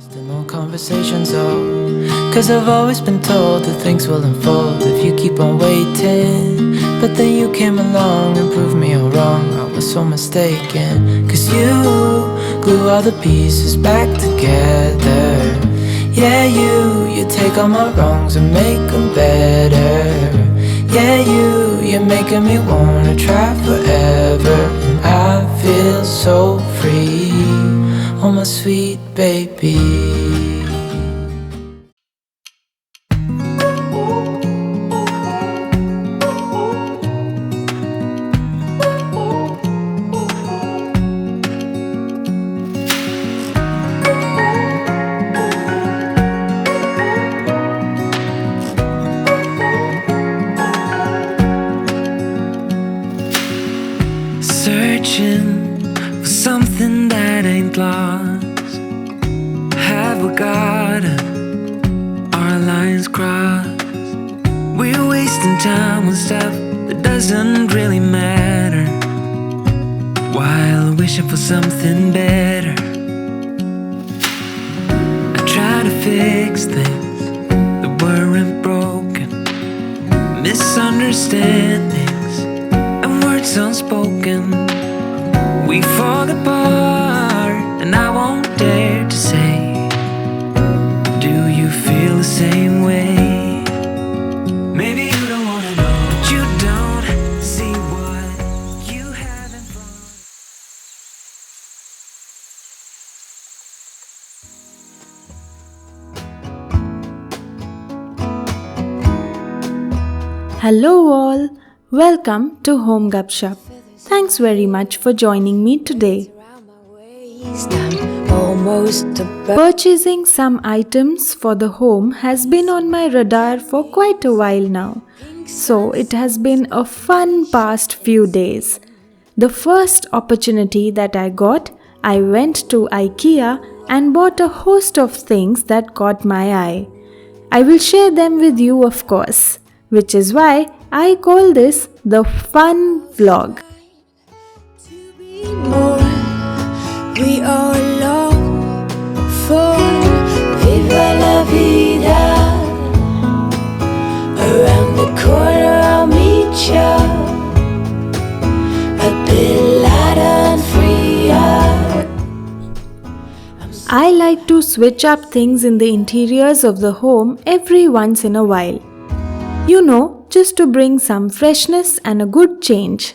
Still no conversations, oh, 'cause I've always been told that things will unfold if you keep on waiting. But then you came along and proved me all wrong. I was so mistaken, 'cause you glue all the pieces back together. Yeah, you take all my wrongs and make them better. Yeah, you're making me wanna try forever. And I feel so free, oh my sweet baby. Searching for something that ain't lost. Have we got it? Our lines crossed. We're wasting time on stuff that doesn't really matter, while wishing for something better. I try to fix things that weren't broken, misunderstandings and words unspoken. We fall apart, and I won't dare to say, do you feel the same way? Maybe you don't wanna know, but you don't see what you have in front. Hello all, welcome to Homegupshup. Thanks very much for joining me today. Purchasing some items for the home has been on my radar for quite a while now, so it has been a fun past few days. The first opportunity that I got, I went to Ikea and bought a host of things that caught my eye. I will share them with you, of course, which is why I call this the fun vlog. We all long for Viva la vida. Around the corner I'll meet ya, a bit lighter and freer. I like to switch up things in the interiors of the home every once in a while. You know, just to bring some freshness and a good change.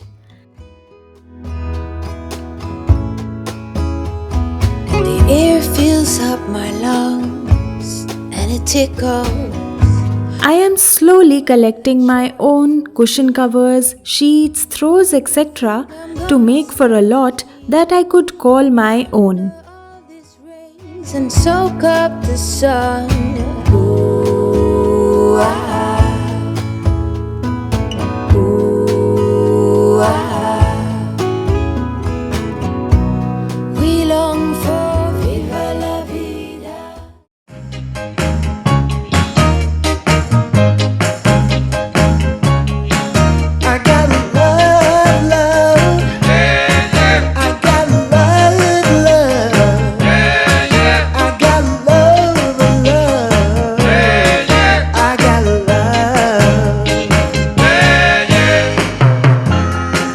Air fills up my lungs and it tickles. I am slowly collecting my own cushion covers, sheets, throws, etc. to make for a lot that I could call my own. And soak up the sun. Ooh, ooh, we long for Viva la vida. I gotta love, love. I gotta love, love. I gotta love, love. I gotta love.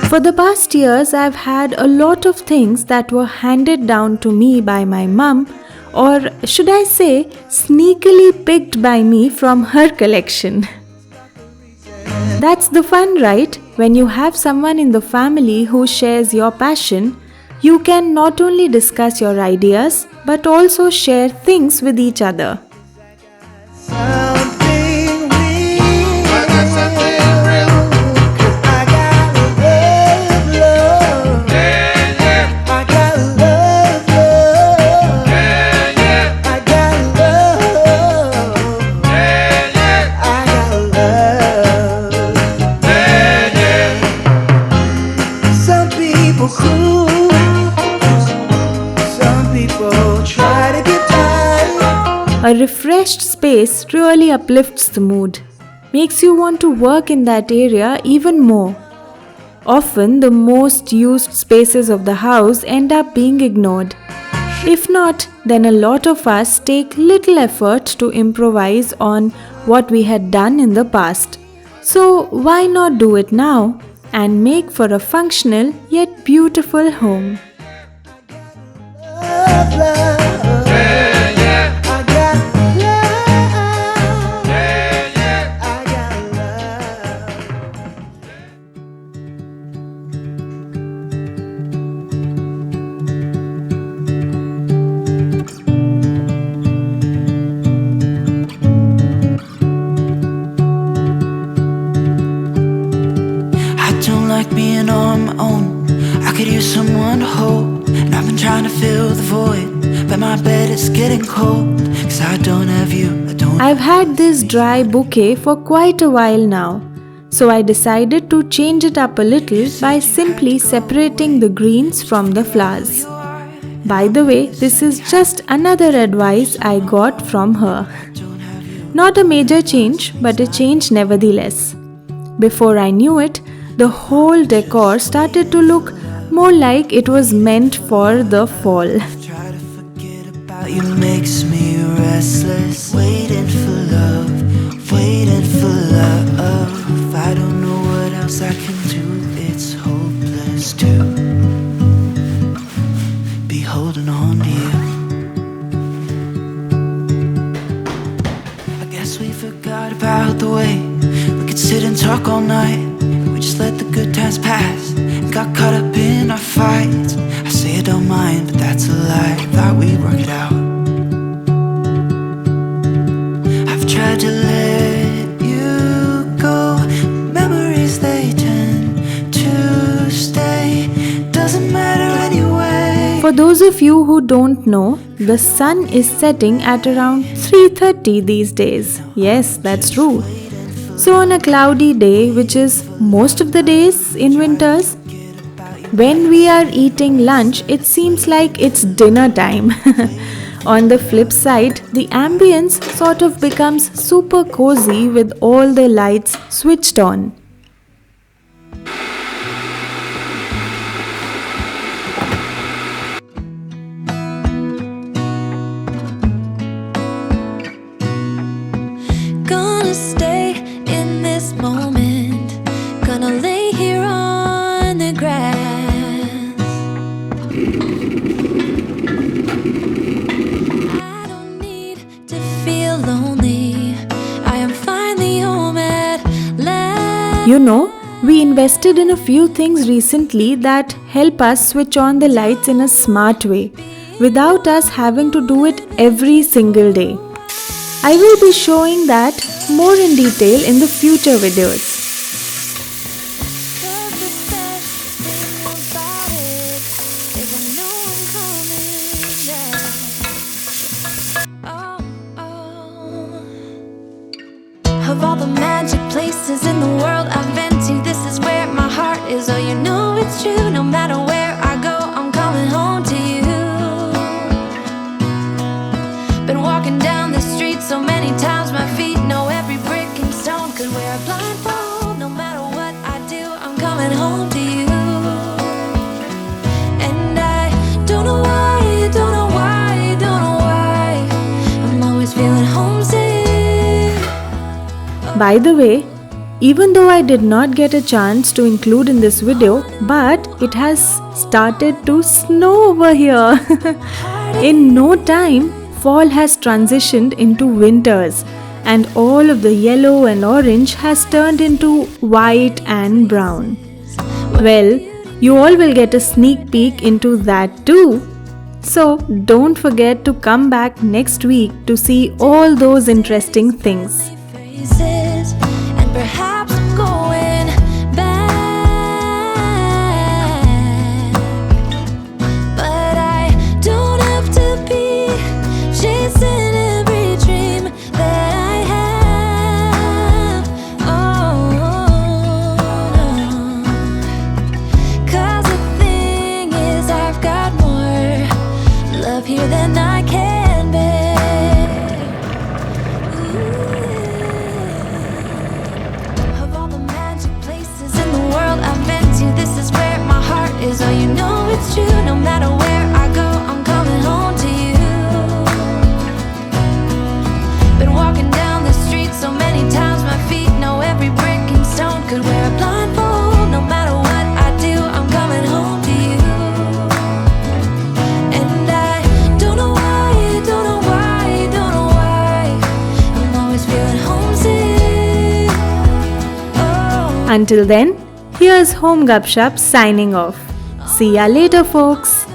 For the past years, I've had a lot of things that were handed down to me by my mum, or should I say, sneakily picked by me from her collection. That's the fun, right? When you have someone in the family who shares your passion, you can not only discuss your ideas, but also share things with each other. Something real. I got something real. 'Cause I gotta love, love. I gotta love, love. I gotta love. I gotta love. Some people cool. Some people try to get by. A refreshed space really uplifts the mood, makes you want to work in that area even more. Often, the most used spaces of the house end up being ignored. If not, then a lot of us take little effort to improvise on what we had done in the past. So why not do it now and make for a functional yet beautiful home? Love, love. I got love. I got love. I don't like being on my own. I could use someone to hold. And I've been trying to fill the void, but my bed is getting cold. Cause I don't have you, I don't. I've had this dry bouquet for quite a while now, so I decided to change it up a little by simply separating the greens from the flowers. By the way, this is just another advice I got from her. Not a major change, but a change nevertheless. Before I knew it, the whole decor started to look more like it was meant for the fall. Try to forget about you makes me restless. Waiting for love, waiting for love. I don't know what else I can do. It's hopeless to be holding on to you. I guess we forgot about the way we could sit and talk all night. We just let the good times pass and got caught up in our fights. I say I don't mind, but that's a lie. Thought we'd work it out. I've tried to let you go. Memories, they tend to stay. Doesn't matter anyway. For those of you who don't know, the sun is setting at around 3:30 these days. Yes, that's true. So on a cloudy day, which is most of the days in winters, when we are eating lunch, it seems like it's dinner time. On the flip side, the ambience sort of becomes super cozy with all the lights switched on. Gonna stay in this moment. Gonna lay here on the grass. I don't need to feel lonely. I am finally home at last. You know, we invested in a few things recently that help us switch on the lights in a smart way, without us having to do it every single day. I will be showing that more in detail in the future videos. Cause the best thing about it is I know I'm coming back. Oh. Of all the magic places in the world I've been to, this is where my heart is. Oh, you know it's true. No matter where I go, I'm coming home to you. Been walking down the street so many times, my feet know every brick and stone. Could wear a blindfold. No matter what I do, I'm coming home to you. And I don't know why, don't know why, don't know why I'm always feeling homesick. By the way, even though I did not get a chance to include in this video, but it has started to snow over here. In no time, fall has transitioned into winters, and all of the yellow and orange has turned into white and brown. Well, you all will get a sneak peek into that too. So don't forget to come back next week to see all those interesting things. Faces, and perhaps I'm going back, but I don't have to be chasing every dream that I have. Oh, no. 'Cause the thing is, I've got more love here than I can bear. Ooh. Until then, here's Home Gupshup signing off. See ya later, folks.